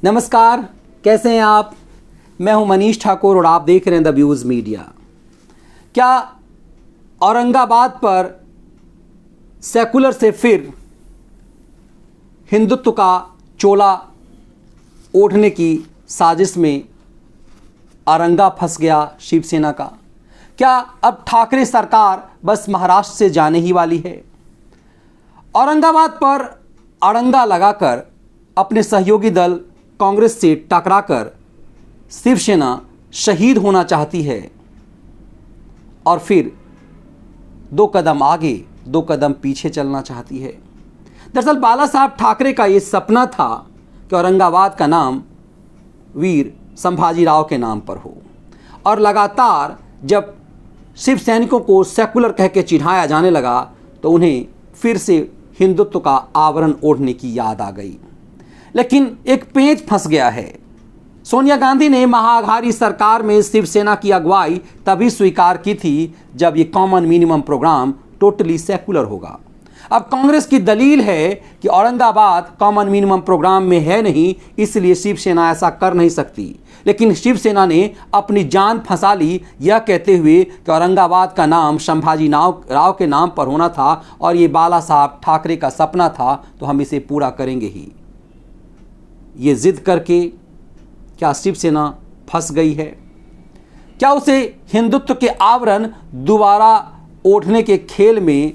नमस्कार, कैसे हैं आप? मैं हूं मनीष ठाकुर और आप देख रहे हैं द व्यूज़ मीडिया। क्या औरंगाबाद पर सेकुलर से फिर हिंदुत्व का चोला ओढ़ने की साजिश में औरंगा फंस गया शिवसेना का? क्या अब ठाकरे सरकार बस महाराष्ट्र से जाने ही वाली है? औरंगाबाद पर अड़ंगा लगाकर अपने सहयोगी दल कांग्रेस से टकराकर शिवसेना शहीद होना चाहती है और फिर 2 कदम आगे 2 कदम पीछे चलना चाहती है। दरअसल बाला साहब ठाकरे का ये सपना था कि औरंगाबाद का नाम वीर संभाजीराव के नाम पर हो, और लगातार जब शिव सैनिकों को सेकुलर कह के चिढ़ाया जाने लगा तो उन्हें फिर से हिंदुत्व का आवरण ओढ़ने की याद आ गई। लेकिन एक पेंच फंस गया है। सोनिया गांधी ने महाअघारी सरकार में शिवसेना की अगुवाई तभी स्वीकार की थी जब ये common minimum programme totally secular होगा। अब कांग्रेस की दलील है कि औरंगाबाद कॉमन मिनिमम प्रोग्राम में है नहीं, इसलिए शिवसेना ऐसा कर नहीं सकती। लेकिन शिवसेना ने अपनी जान फंसा ली यह कहते हुए कि औरंगाबाद का नाम संभाजी राव के नाम पर होना था और ये बाला साहब ठाकरे का सपना था, तो हम इसे पूरा करेंगे ही। ये जिद करके क्या शिवसेना फंस गई है? क्या उसे हिंदुत्व के आवरण दोबारा ओढ़ने के खेल में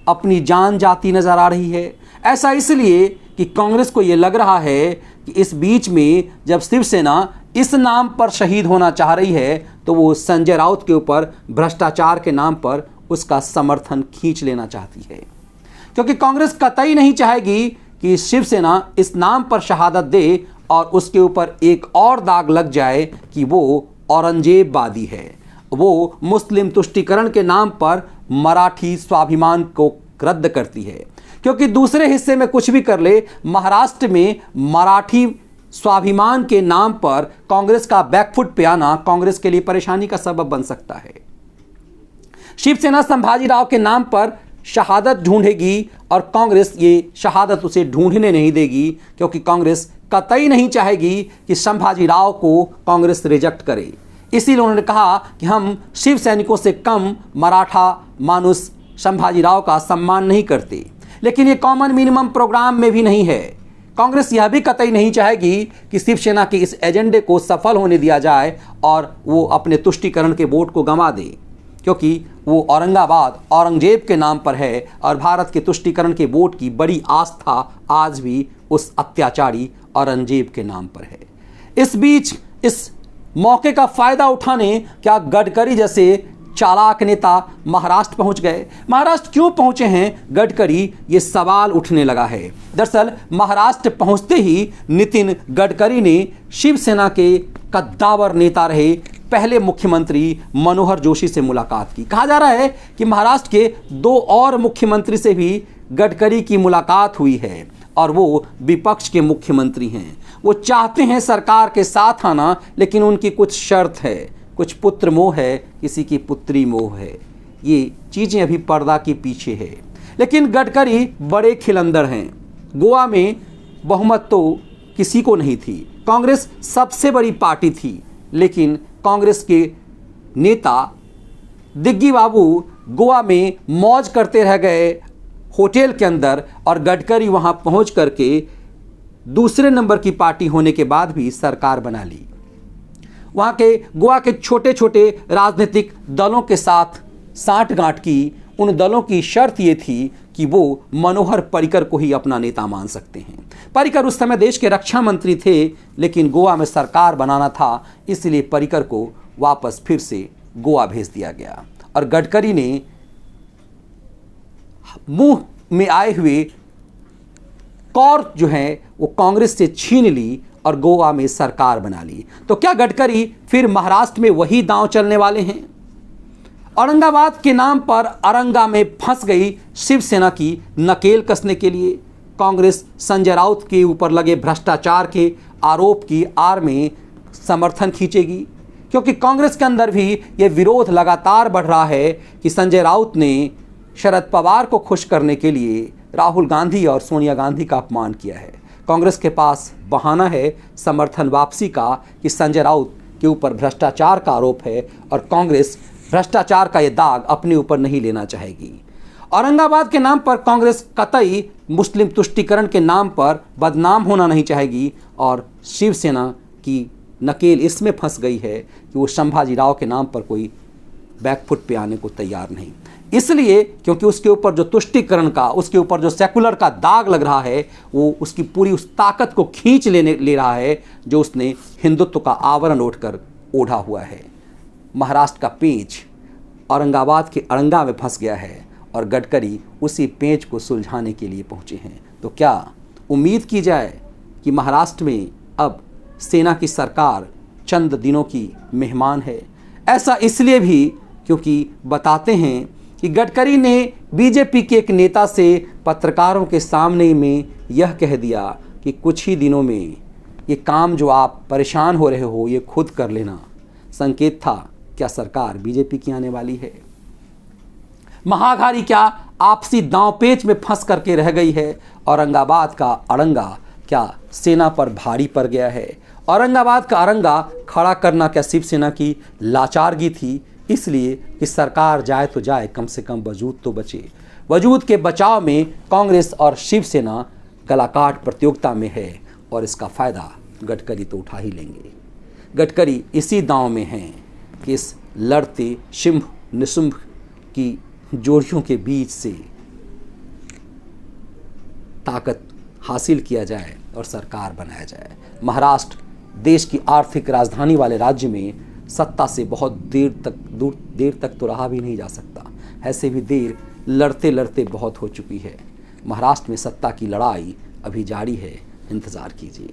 अपनी जान जाती नजर आ रही है? ऐसा इसलिए कि कांग्रेस को यह लग रहा है कि इस बीच में जब शिवसेना इस नाम पर शहीद होना चाह रही है तो वो संजय राउत के ऊपर भ्रष्टाचार के नाम पर उसका समर्थन खींच लेना चाहती है, क्योंकि कांग्रेस कतई नहीं चाहेगी कि शिवसेना इस नाम पर शहादत दे और उसके ऊपर एक और दाग लग जाए कि वो औरंगजेबवादी है, वो मुस्लिम तुष्टीकरण के नाम पर मराठी स्वाभिमान को रद्द करती है। क्योंकि दूसरे हिस्से में कुछ भी कर ले, महाराष्ट्र में मराठी स्वाभिमान के नाम पर कांग्रेस का बैकफुट पे आना कांग्रेस के लिए परेशानी का सबब बन सकता है। शिवसेना संभाजीराव के नाम पर शहादत ढूंढेगी और कांग्रेस ये शहादत उसे ढूंढने नहीं देगी, क्योंकि कांग्रेस कतई नहीं चाहेगी कि संभाजीराव को कांग्रेस रिजेक्ट करे। इसीलिए उन्होंने कहा कि हम शिव सैनिकों से कम मराठा मानुष संभाजीराव का सम्मान नहीं करते। लेकिन ये कॉमन मिनिमम प्रोग्राम में भी नहीं है। कांग्रेस यह भी कतई नहीं चाहेगी कि शिवसेना के इस एजेंडे को सफल होने दिया जाए और वो अपने तुष्टीकरण के वोट को गंवा दे, क्योंकि वो औरंगाबाद औरंगजेब के नाम पर है और भारत के तुष्टीकरण के वोट की बड़ी आस्था आज भी उस अत्याचारी औरंगजेब के नाम पर है। इस बीच इस मौके का फायदा उठाने क्या गडकरी जैसे चालाक नेता महाराष्ट्र पहुंच गए? महाराष्ट्र क्यों पहुंचे हैं गडकरी, ये सवाल उठने लगा है। दरअसल महाराष्ट्र पहुंचते ही नितिन गडकरी ने शिवसेना के कद्दावर नेता रहे पहले मुख्यमंत्री मनोहर जोशी से मुलाकात की। कहा जा रहा है कि महाराष्ट्र के 2 और मुख्यमंत्री से भी गडकरी की मुलाकात हुई है और वो विपक्ष के मुख्यमंत्री हैं। वो चाहते हैं सरकार के साथ आना, लेकिन उनकी कुछ शर्त है, कुछ पुत्र मोह है, किसी की पुत्री मोह है। ये चीज़ें अभी पर्दा के पीछे है। लेकिन गडकरी बड़े खिलंदड़ हैं। गोवा में बहुमत तो किसी को नहीं थी, कांग्रेस सबसे बड़ी पार्टी थी, लेकिन कांग्रेस के नेता दिग्गी बाबू गोवा में मौज करते रह गए होटल के अंदर, और गडकरी वहां पहुंच करके दूसरे नंबर की पार्टी होने के बाद भी सरकार बना ली। वहां के गोवा के छोटे छोटे राजनीतिक दलों के साथ साठगांठ की। उन दलों की शर्त ये थी कि वो मनोहर पर्रिकर को ही अपना नेता मान सकते हैं। पर्रिकर उस समय देश के रक्षा मंत्री थे, लेकिन गोवा में सरकार बनाना था, इसलिए पर्रिकर को वापस फिर से गोवा भेज दिया गया और गडकरी ने मुंह में आए हुए कौर जो है वो कांग्रेस से छीन ली और गोवा में सरकार बना ली। तो क्या गडकरी फिर महाराष्ट्र में वही दांव चलने वाले हैं? औरंगाबाद के नाम पर अरंगा में फंस गई शिवसेना की नकेल कसने के लिए कांग्रेस संजय राउत के ऊपर लगे भ्रष्टाचार के आरोप की आड़ में समर्थन खींचेगी, क्योंकि कांग्रेस के अंदर भी ये विरोध लगातार बढ़ रहा है कि संजय राउत ने शरद पवार को खुश करने के लिए राहुल गांधी और सोनिया गांधी का अपमान किया है। कांग्रेस के पास बहाना है समर्थन वापसी का कि संजय राउत के ऊपर भ्रष्टाचार का आरोप है और कांग्रेस भ्रष्टाचार का ये दाग अपने ऊपर नहीं लेना चाहेगी। औरंगाबाद के नाम पर कांग्रेस कतई मुस्लिम तुष्टीकरण के नाम पर बदनाम होना नहीं चाहेगी और शिवसेना की नकेल इसमें फंस गई है कि वो संभाजी राव के नाम पर कोई बैकफुट पे आने को तैयार नहीं, इसलिए क्योंकि उसके ऊपर जो तुष्टीकरण का, उसके ऊपर जो सेकुलर का दाग लग रहा है, वो उसकी पूरी उस ताकत को खींच ले रहा है जो उसने हिंदुत्व का आवरण ओढ़ा हुआ है। महाराष्ट्र का पेंच औरंगाबाद के अरंगा में फंस गया है और गडकरी उसी पेंच को सुलझाने के लिए पहुंचे हैं। तो क्या उम्मीद की जाए कि महाराष्ट्र में अब सेना की सरकार चंद दिनों की मेहमान है? ऐसा इसलिए भी क्योंकि बताते हैं कि गडकरी ने बीजेपी के एक नेता से पत्रकारों के सामने में यह कह दिया कि कुछ ही दिनों में ये काम जो आप परेशान हो रहे हो ये खुद कर लेना। संकेत था क्या सरकार बीजेपी की आने वाली है? महाघारी क्या आपसी दांवपेच में फंस करके रह गई है? औरंगाबाद का अरंगा क्या सेना पर भारी पड़ गया है? औरंगाबाद का अरंगा खड़ा करना क्या शिवसेना की लाचारगी थी? इसलिए कि सरकार जाए तो जाए, कम से कम वजूद तो बचे। वजूद के बचाव में कांग्रेस और शिवसेना गलाकाट प्रतियोगिता में है और इसका फ़ायदा गडकरी तो उठा ही लेंगे। गडकरी इसी दांव में हैं कि इस लड़ते शुंभ निशुंभ की जोड़ियों के बीच से ताकत हासिल किया जाए और सरकार बनाया जाए। महाराष्ट्र देश की आर्थिक राजधानी वाले राज्य में सत्ता से बहुत देर तक तो रहा भी नहीं जा सकता। ऐसे भी देर लड़ते लड़ते बहुत हो चुकी है। महाराष्ट्र में सत्ता की लड़ाई अभी जारी है, इंतज़ार कीजिए।